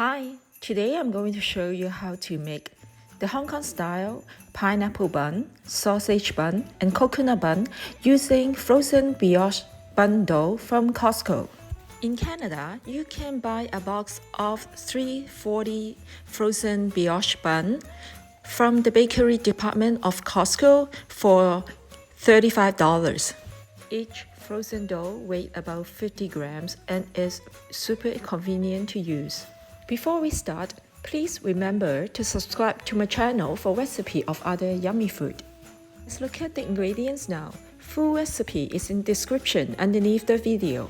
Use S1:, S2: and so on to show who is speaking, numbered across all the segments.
S1: Hi, today I'm going to show you how to make the Hong Kong style pineapple bun, sausage bun, and coconut bun using frozen brioche bun dough from Costco. In Canada, you can buy a box of 340 frozen brioche bun from the bakery department of Costco for $35. Each frozen dough weighs about 50 grams and is super convenient to use. Before we start, please remember to subscribe to my channel for recipe of other yummy food. Let's look at the ingredients now. Full recipe is in description underneath the video.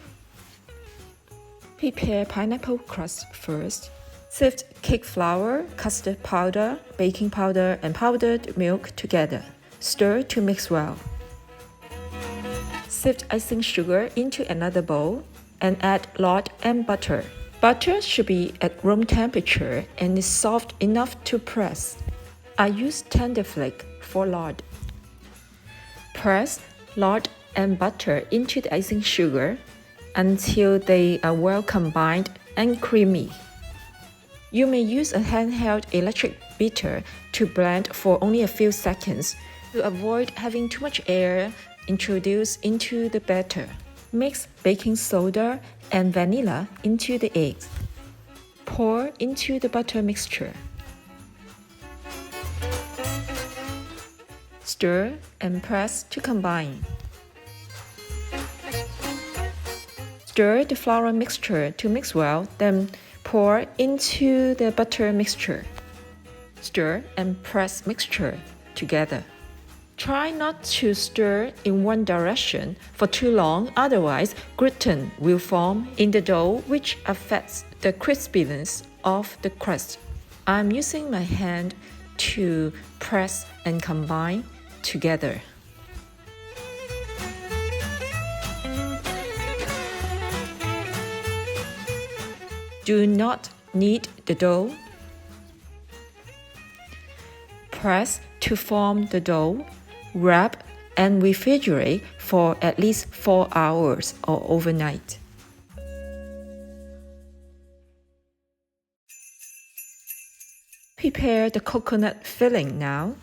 S1: Prepare pineapple crust first. Sift cake flour, custard powder, baking powder, and powdered milk together. Stir to mix well. Sift icing sugar into another bowl and add lard and butter. Butter should be at room temperature and is soft enough to press. I use tender flake for lard. Press lard and butter into the icing sugar until they are well combined and creamy. You may use a handheld electric beater to blend for only a few seconds to avoid having too much air introduced into the batter. Mix baking soda and vanilla into the eggs. Pour into the butter mixture. Stir and press to combine. Stir the flour mixture to mix well, then pour into the butter mixture. Stir and press mixture together. Try not to stir in one direction for too long, otherwise gluten will form in the dough, which affects the crispiness of the crust. I'm using my hand to press and combine together. Do not knead the dough. Press to form the dough. Wrap and refrigerate for at least 4 hours or overnight. Prepare the coconut filling now.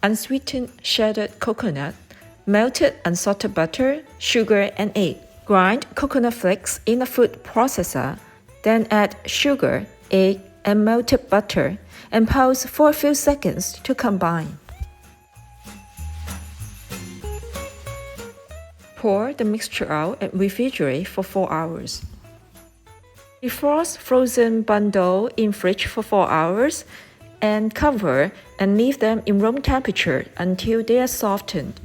S1: Unsweetened shredded coconut, melted unsalted butter, sugar, and egg. Grind coconut flakes in a food processor, then add sugar, egg, and melted butter, and pause for a few seconds to combine. Pour the mixture out and refrigerate for 4 hours. Defrost frozen bun dough in fridge for 4 hours and cover and leave them in room temperature until they are softened.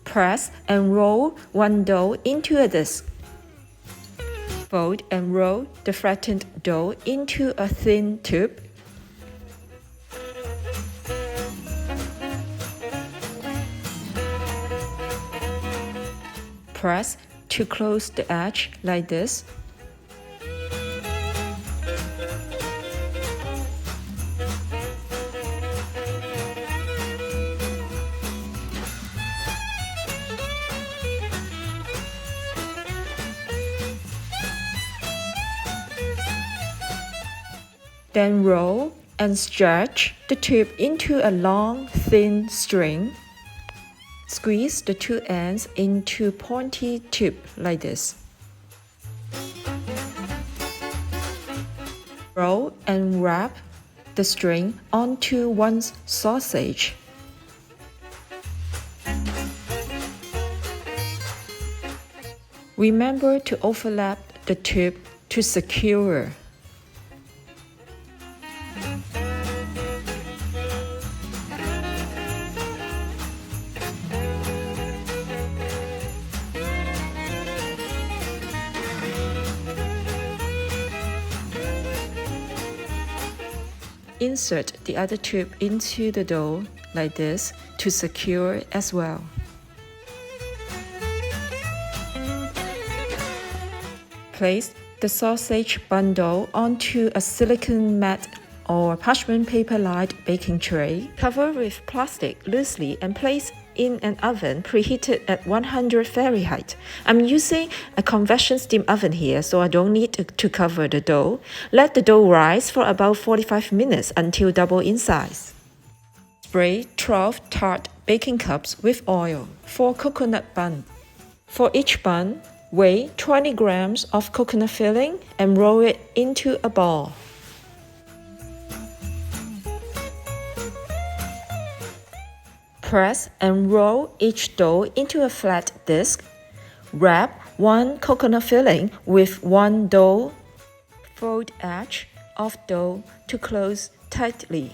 S1: Press and roll one dough into a disc. Fold and roll the flattened dough into a thin tube. Press to close the edge like this. Then roll and stretch the tube into a long, thin string. Squeeze the two ends into pointy tube like this. Roll and wrap the string onto one's sausage. Remember to overlap the tube to secure. Insert the other tube into the dough like this to secure as well. Place the sausage bun dough onto a silicone mat or parchment paper lined baking tray. Cover with plastic loosely and place in an oven preheated at 100 Fahrenheit. I'm using a convection steam oven here, so I don't need to cover the dough. Let the dough rise for about 45 minutes until double in size. Spray 12 tart baking cups with oil for coconut bun. For each bun, weigh 20 grams of coconut filling and roll it into a ball. Press and roll each dough into a flat disc. Wrap one coconut filling with one dough. Fold edge of dough to close tightly.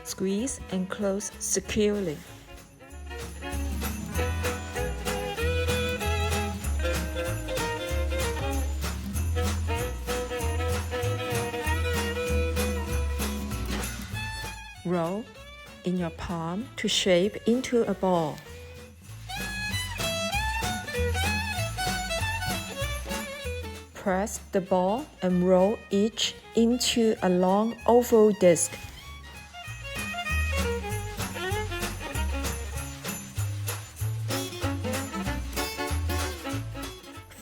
S1: Squeeze and close securely. Roll in your palm to shape into a ball. Press the ball and roll each into a long oval disc.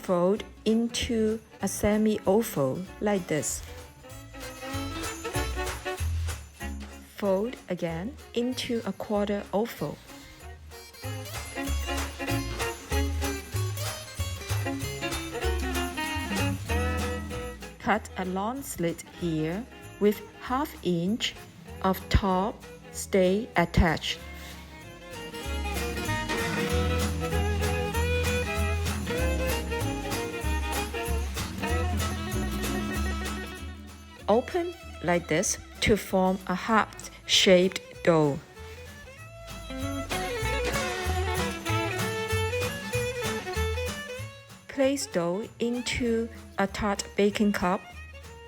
S1: Fold into a semi-oval like this. Fold again into a quarter oval. Cut a long slit here with ½ inch of top stay attached. Open like this to form a heart-shaped dough. Place dough into a tart baking cup,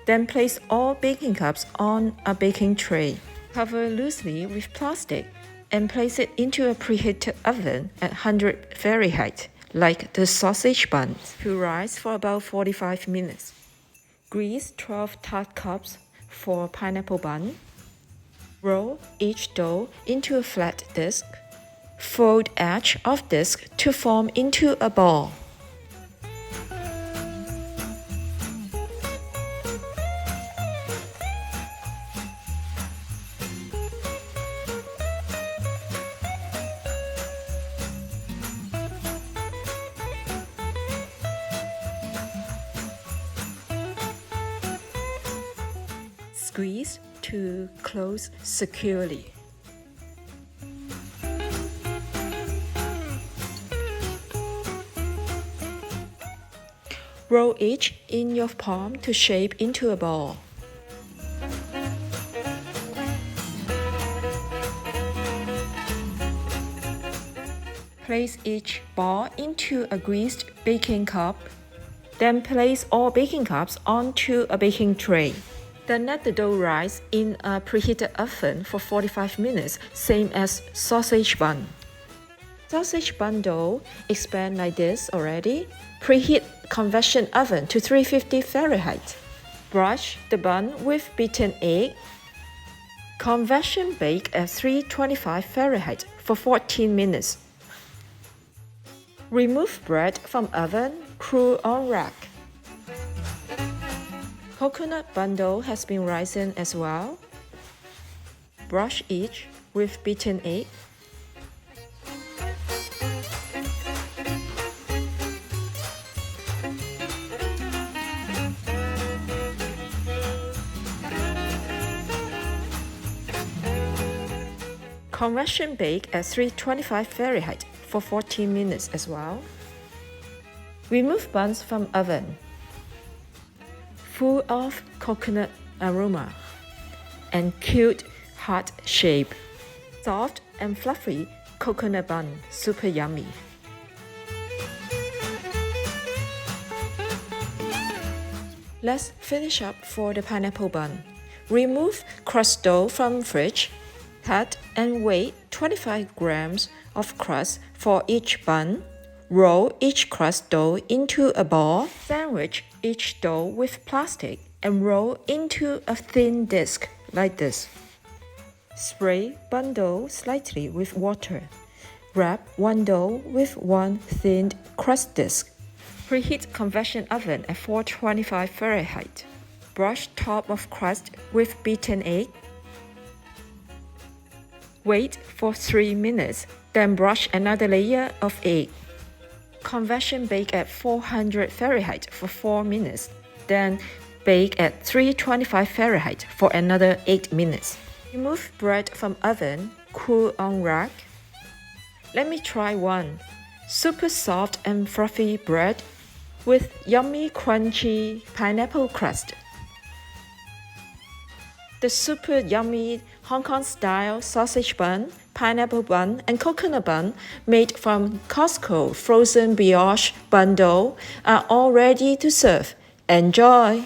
S1: then place all baking cups on a baking tray. Cover loosely with plastic and place it into a preheated oven at 100 Fahrenheit, like the sausage buns, to rise for about 45 minutes. Grease 12 tart cups for pineapple bun. Roll each dough into a flat disc. Fold edge of disc to form into a ball. Squeeze to close securely. Roll each in your palm to shape into a ball. Place each ball into a greased baking cup. Then place all baking cups onto a baking tray. Then let the dough rise in a preheated oven for 45 minutes, same as sausage bun. Sausage bun dough expand like this already. Preheat convection oven to 350 Fahrenheit. Brush the bun with beaten egg. Convection bake at 325 Fahrenheit for 14 minutes. Remove bread from oven, cool on rack. Coconut bun dough has been risen as well. Brush each with beaten egg. Convection bake at 325 Fahrenheit for 14 minutes as well. Remove buns from oven. Full of coconut aroma and cute heart shape. Soft and fluffy coconut bun, super yummy. Let's finish up for the pineapple bun. Remove crust dough from fridge. Cut and weigh 25 grams of crust for each bun. Roll each crust dough into a ball. Sandwich each dough with plastic and roll into a thin disc like this. Spray bun dough slightly with water. Wrap one dough with one thinned crust disc. Preheat convection oven at 425 Fahrenheit. Brush top of crust with beaten egg. Wait for 3 minutes, then brush another layer of egg. Convection bake at 400 Fahrenheit for 4 minutes, then bake at 325 Fahrenheit for another 8 minutes. Remove bread from oven, cool on rack. Let me try one. Super soft and fluffy bread with yummy crunchy pineapple crust. The super yummy Hong Kong style sausage bun, pineapple bun, and coconut bun made from Costco frozen brioche bun dough are all ready to serve. Enjoy!